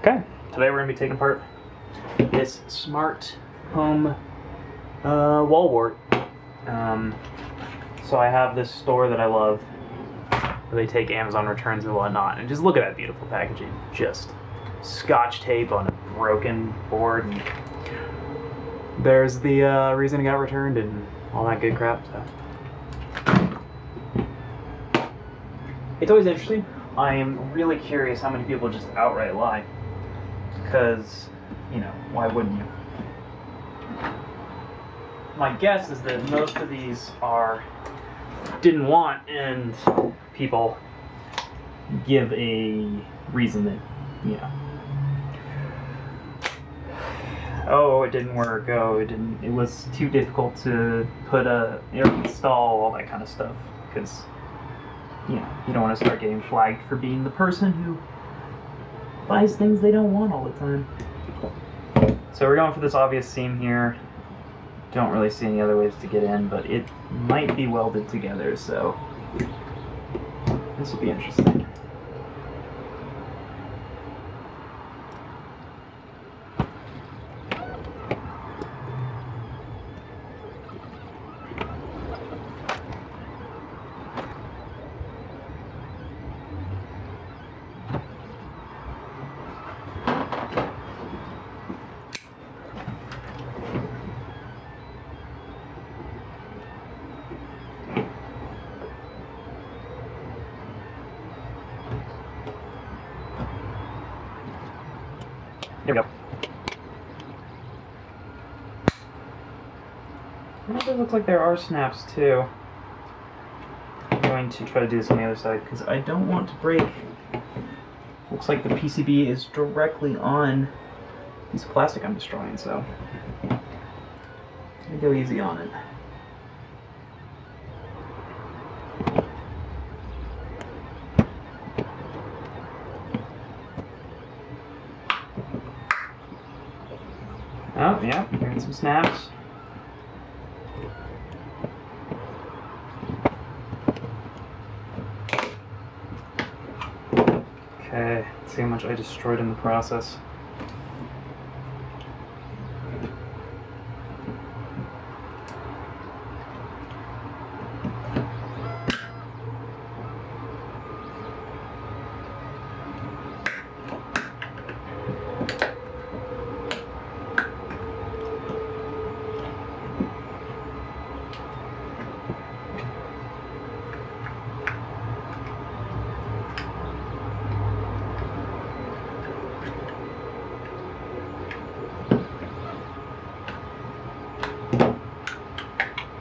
Okay, today we're going to be taking apart this smart home wall wart. So I have this store that I love where they take Amazon returns and whatnot, and just look at that beautiful packaging. Just scotch tape on a broken board, and there's the reason it got returned and all that good crap. So it's always interesting. I am really curious how many people just outright lie. Because, you know, why wouldn't you? My guess is that most of these are didn't want, and people give a reason that, you know, oh, it didn't work, oh, it was too difficult to put install, all that kind of stuff. Because, you know, you don't want to start getting flagged for being the person who buys things they don't want all the time. So we're going for this obvious seam here. Don't really see any other ways to get in, but it might be welded together, so this will be interesting. There we go. And it does look like there are snaps too. I'm going to try to do this on the other side because I don't want to break. Looks like the PCB is directly on a piece of plastic I'm destroying, so I'm gonna go easy on it. Oh, yeah, hearing some snaps. Okay, let's see how much I destroyed in the process.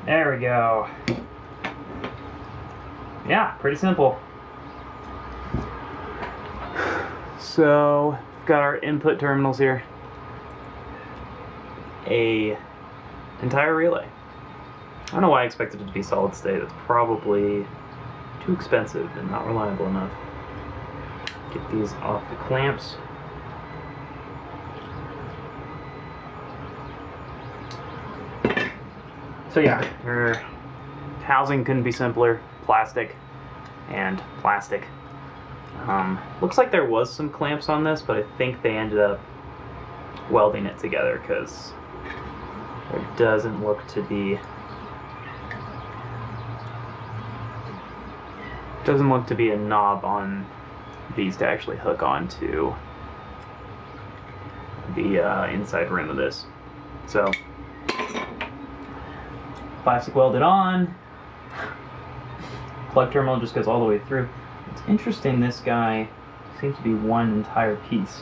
There we go. Yeah, pretty simple. So, we've got our input terminals here. An entire relay. I don't know why I expected it to be solid state. It's probably too expensive and not reliable enough. Get these off the clamps. So yeah, your housing couldn't be simpler. Plastic and plastic. Looks like there was some clamps on this, but I think they ended up welding it together because there doesn't look to be a knob on these to actually hook onto the inside rim of this. So plastic welded on. Plug terminal just goes all the way through. It's interesting, this guy seems to be one entire piece.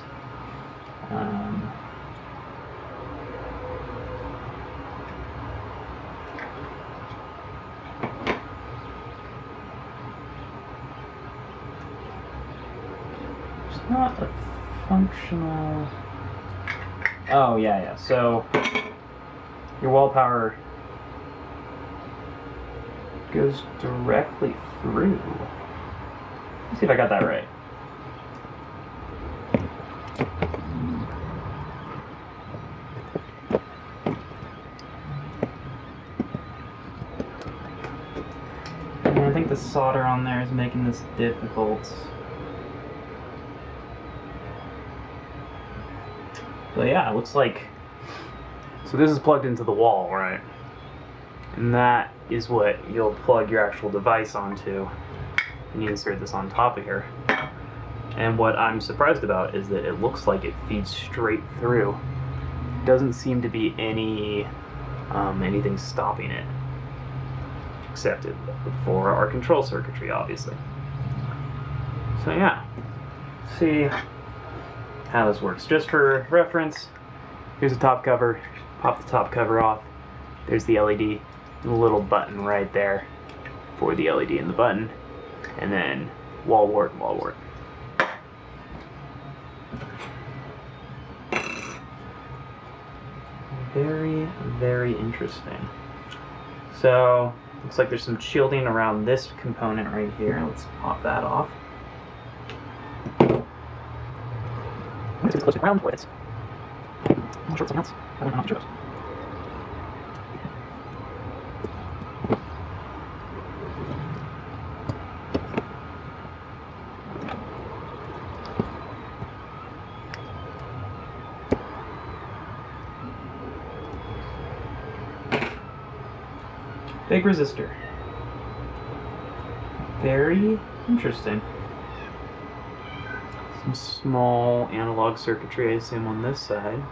It's not a functional... Oh, yeah. So your wall power goes directly through. Let's see if I got that right. And I think the solder on there is making this difficult. But yeah, it looks like... So this is plugged into the wall, right? And that is what you'll plug your actual device onto. And you insert this on top of here. And what I'm surprised about is that it looks like it feeds straight through. Doesn't seem to be any anything stopping it, except for our control circuitry, obviously. So yeah, see how this works. Just for reference, here's the top cover. Pop the top cover off. There's the LED, the little button right there for the LED and the button, and then wall wart, wall wart. Very, very interesting. So, looks like there's some shielding around this component right here. Let's pop that off. I'm too close to the ground for this. I'm not sure it's something else. I don't know how much it goes. Big resistor. Very interesting. Some small analog circuitry, I assume, on this side.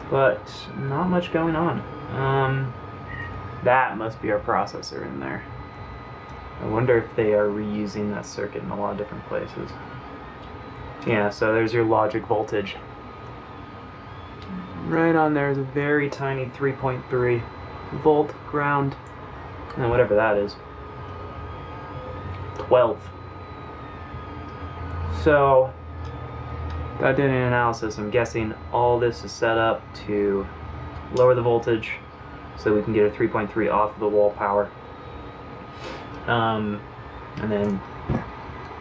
But not much going on. That must be our processor in there. I wonder if they are reusing that circuit in a lot of different places. Yeah, so there's your logic voltage. Right on there is a very tiny 3.3 volt ground, and whatever that is, 12. So without doing an analysis, I'm guessing all this is set up to lower the voltage so we can get a 3.3 off of the wall power, and then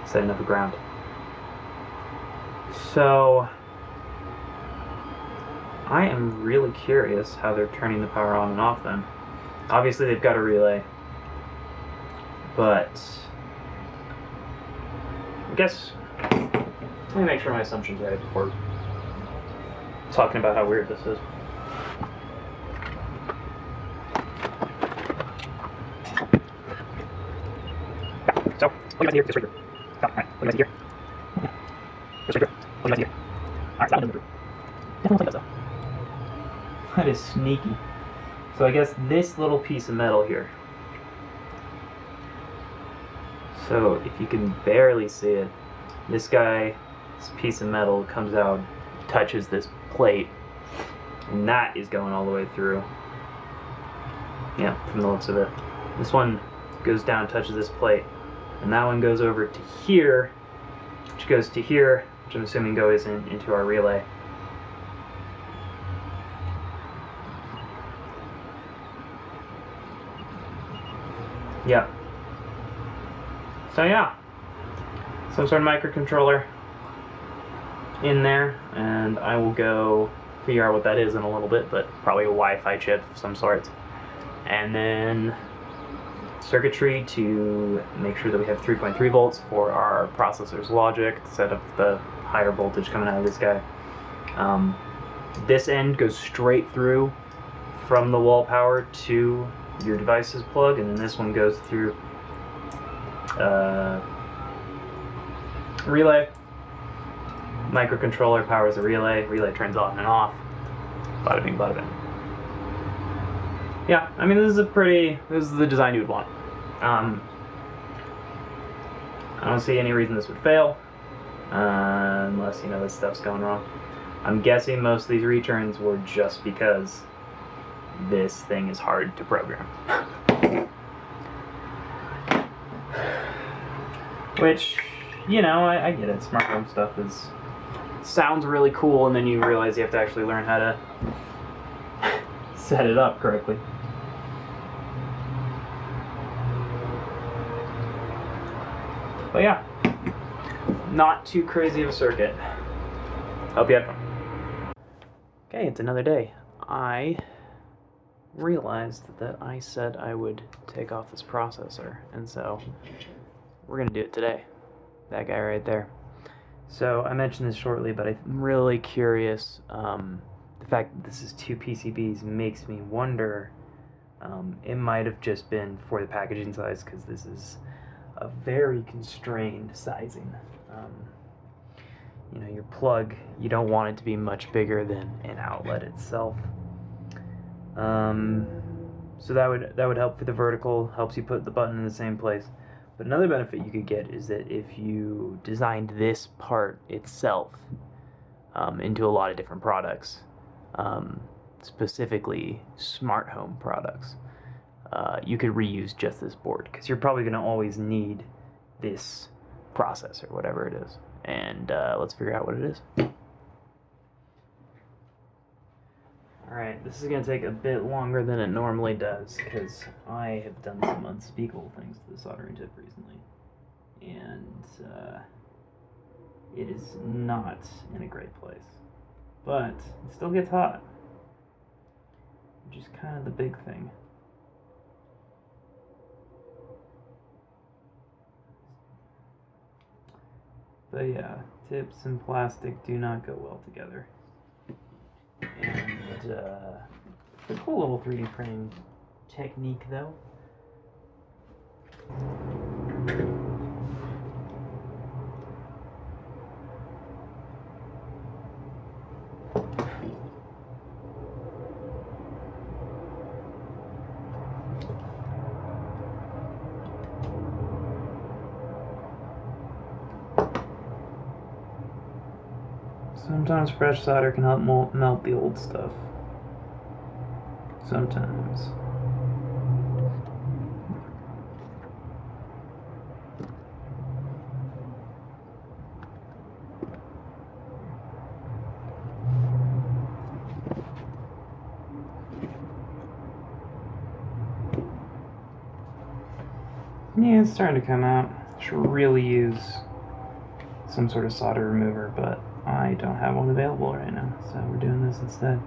setting up a ground. So I am really curious how they're turning the power on and off then. Obviously they've got a relay, but I guess let me make sure my assumption's right before talking about how weird this is. So, what you guys here, just right here. Alright, what you guys here? Just right here. What you guys here? Alright, that one doesn't through. Definitely looks like it does though. That is sneaky. So I guess this little piece of metal here. So if you can barely see it, this piece of metal comes out, touches this plate, and that is going all the way through. Yeah, from the looks of it. This one goes down, touches this plate, and that one goes over to here, which goes to here, which I'm assuming goes into our relay. Yeah. So yeah, some sort of microcontroller in there, and I will go figure out what that is in a little bit, but probably a Wi-Fi chip of some sort. And then circuitry to make sure that we have 3.3 volts for our processor's logic to set up the higher voltage coming out of this guy. This end goes straight through from the wall power to your device's plug, and then this one goes through relay. Microcontroller powers the relay. Relay turns on and off. Bada bing, bada bing. Yeah, I mean, this is the design you would want. I don't see any reason this would fail, unless, you know, this stuff's going wrong. I'm guessing most of these returns were just because this thing is hard to program. Which, you know, I get it. Smart home stuff sounds really cool, and then you realize you have to actually learn how to set it up correctly. But yeah, not too crazy of a circuit. Hope you have fun. Okay, it's another day. I realized that I said I would take off this processor, and so we're gonna do it today. That guy right there. So I mentioned this shortly, but I'm really curious. The fact that this is 2 PCBs makes me wonder. It might have just been for the packaging size, because this is a very constrained sizing. Your plug, you don't want it to be much bigger than an outlet itself. So that would help for the vertical, helps you put the button in the same place. But another benefit you could get is that if you designed this part itself into a lot of different products, specifically smart home products, you could reuse just this board, because you're probably going to always need this processor, whatever it is. And let's figure out what it is. Alright, this is going to take a bit longer than it normally does, because I have done some unspeakable things to the soldering tip recently. And it is not in a great place. But it still gets hot, which is kind of the big thing. But yeah, tips and plastic do not go well together. And it's a cool little 3D printing technique, though. Sometimes fresh solder can help melt the old stuff. Sometimes. Yeah, it's starting to come out. Should really use some sort of solder remover, but I don't have one available right now, so we're doing this instead.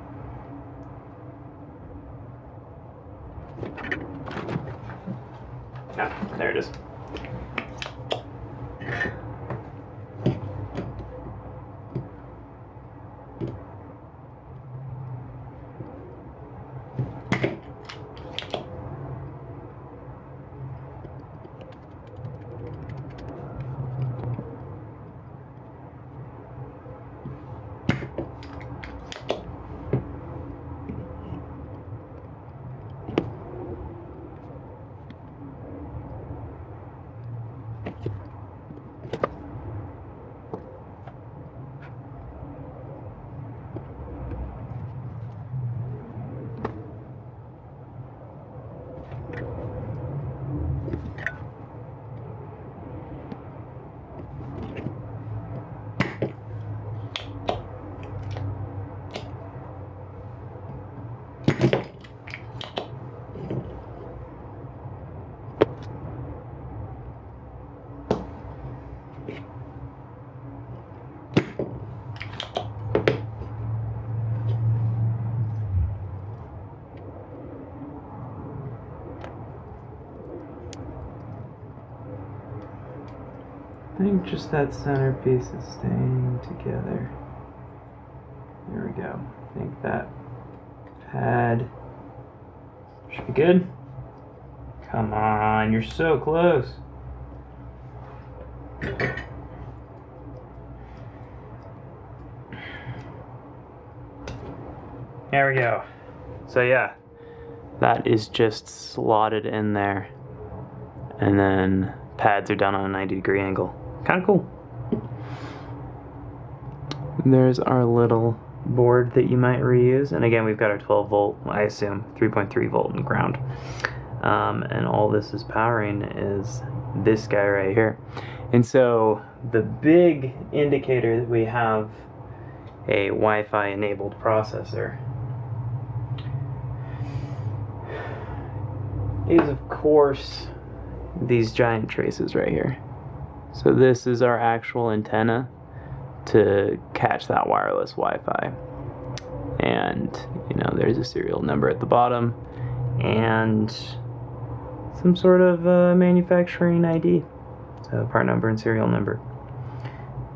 Ah, there it is. I think just that centerpiece is staying together. There we go. I think that pad should be good. Come on, you're so close. There we go. So yeah, that is just slotted in there. And then pads are done on a 90-degree angle. Kind of cool. There's our little board that you might reuse. And again, we've got our 12 volt, I assume, 3.3 volt and ground. And all this is powering is this guy right here. And so the big indicator that we have a Wi-Fi enabled processor is, of course, these giant traces right here. So this is our actual antenna to catch that wireless Wi-Fi. And, there's a serial number at the bottom and some sort of manufacturing ID. So part number and serial number.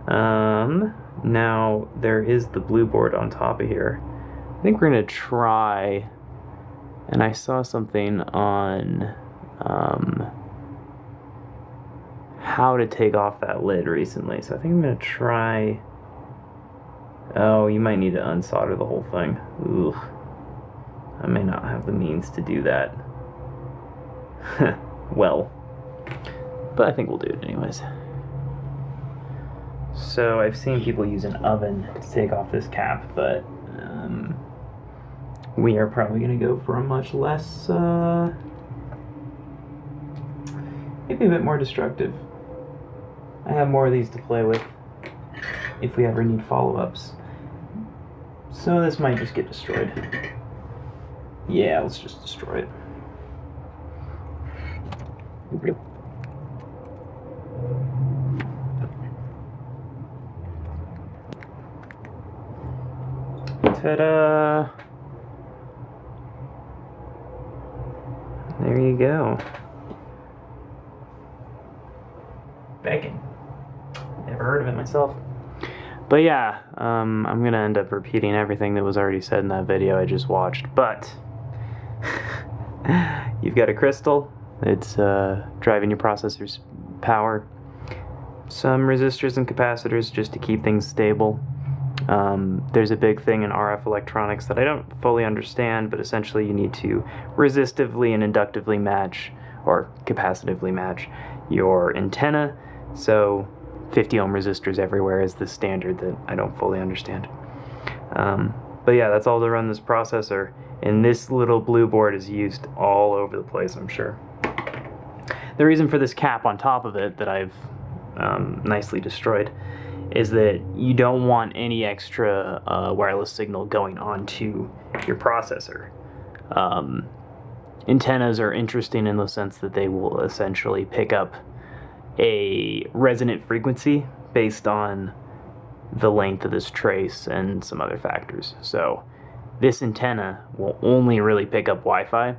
Now there is the blue board on top of here. I think we're gonna try, and I saw something on how to take off that lid recently, so I think I'm gonna try. Oh, you might need to unsolder the whole thing. Ugh. I may not have the means to do that. Well, but I think we'll do it anyways. So I've seen people use an oven to take off this cap, but we are probably going to go for a much less, maybe a bit more destructive. I have more of these to play with if we ever need follow-ups. So this might just get destroyed. Yeah, let's just destroy it. Ta-da! There you go. Bacon. Never heard of it myself. But yeah, I'm gonna end up repeating everything that was already said in that video I just watched, but you've got a crystal. It's driving your processor's power. Some resistors and capacitors just to keep things stable. There's a big thing in RF electronics that I don't fully understand, but essentially you need to resistively and inductively match, or capacitively match, your antenna. So 50 ohm resistors everywhere is the standard that I don't fully understand. But yeah, that's all to run this processor, and this little blue board is used all over the place, I'm sure. The reason for this cap on top of it that I've nicely destroyed is that you don't want any extra wireless signal going onto your processor. Antennas are interesting in the sense that they will essentially pick up a resonant frequency based on the length of this trace and some other factors. So this antenna will only really pick up Wi-Fi,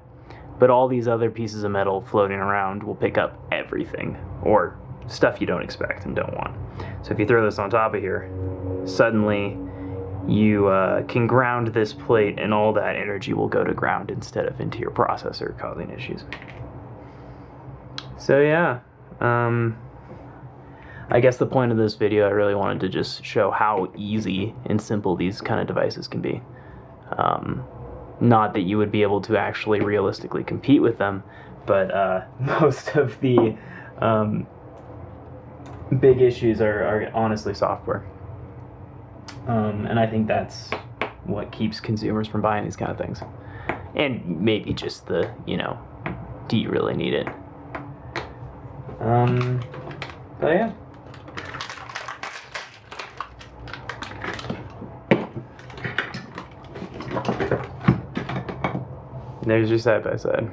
but all these other pieces of metal floating around will pick up everything, or stuff you don't expect and don't want. So if you throw this on top of here, suddenly you can ground this plate, and all that energy will go to ground instead of into your processor, causing issues. So yeah, I guess the point of this video, I really wanted to just show how easy and simple these kind of devices can be. Not that you would be able to actually realistically compete with them, but most of the big issues are honestly software. And I think that's what keeps consumers from buying these kind of things. And maybe just the, do you really need it? But yeah. There's your side by side.